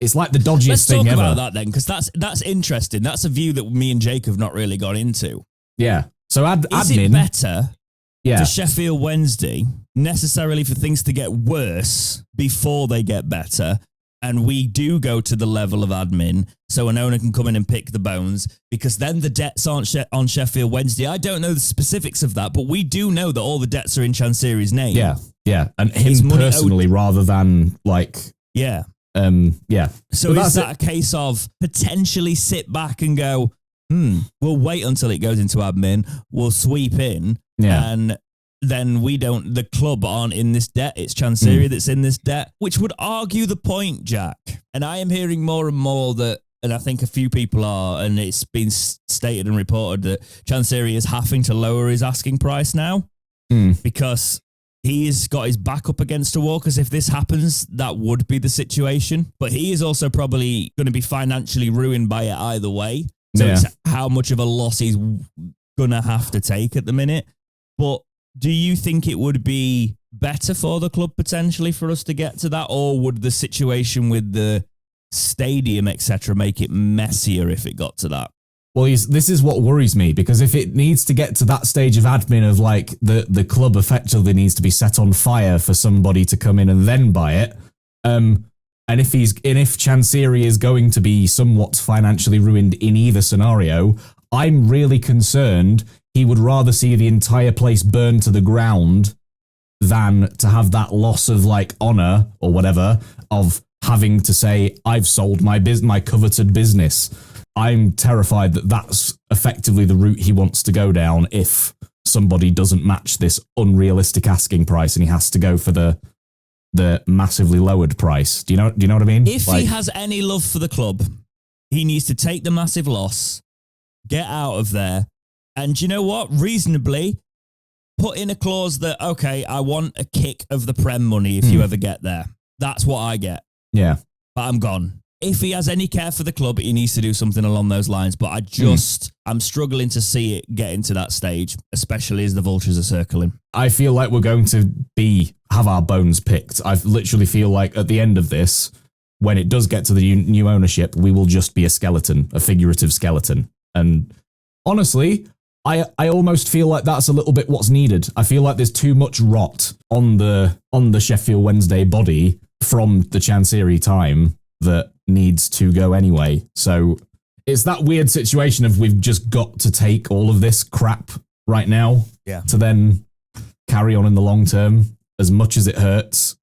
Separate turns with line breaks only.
It's like the dodgiest
Let's
thing
talk
ever.
about that then, because that's interesting. That's a view that me and Jake have not really gone into.
Yeah. So
Is
admin.
it better
Yeah.
for Sheffield Wednesday necessarily for things to get worse before they get better? And we do go to the level of admin so an owner can come in and pick the bones, because then the debts aren't on Sheffield Wednesday. I don't know the specifics of that, but we do know that all the debts are in Chansiri's name.
Yeah. Yeah. And
His
him
money
personally rather than like.
Yeah.
Yeah.
So is that a case of potentially sit back and go, we'll wait until it goes into admin, we'll sweep in, and then the club aren't in this debt. It's Chansiri that's in this debt, which would argue the point, Jack. And I am hearing more and more that, and I think a few people are, and it's been stated and reported that Chansiri is having to lower his asking price now because he's got his back up against a wall, because if this happens, that would be the situation. But he is also probably going to be financially ruined by it either way. So it's how much of a loss he's going to have to take at the minute. But do you think it would be better for the club potentially for us to get to that, or would the situation with the stadium, etc., make it messier if it got to that?
Well, this is what worries me, because if it needs to get to that stage of admin of like the club effectively needs to be set on fire for somebody to come in and then buy it, and if Chansiri is going to be somewhat financially ruined in either scenario, I'm really concerned he would rather see the entire place burn to the ground than to have that loss of like honor or whatever of having to say I've sold my coveted business. I'm terrified that that's effectively the route he wants to go down if somebody doesn't match this unrealistic asking price and he has to go for the massively lowered price. Do you know what I mean?
If he has any love for the club, he needs to take the massive loss, get out of there, and you know what? Reasonably, put in a clause that, okay, I want a kick of the Prem money if you ever get there. That's what I get.
Yeah.
But I'm gone. If he has any care for the club, he needs to do something along those lines. But I'm struggling to see it getting to that stage, especially as the vultures are circling. I
feel like we're going to have our bones picked. I literally feel like at the end of this, when it does get to the new ownership, we will just be a skeleton, a figurative skeleton. And honestly, I almost feel like that's a little bit what's needed. I feel like there's too much rot on the Sheffield Wednesday body from the Chansiri time that needs to go anyway. So it's that weird situation of we've just got to take all of this crap right now to then carry on in the long term, as much as it hurts.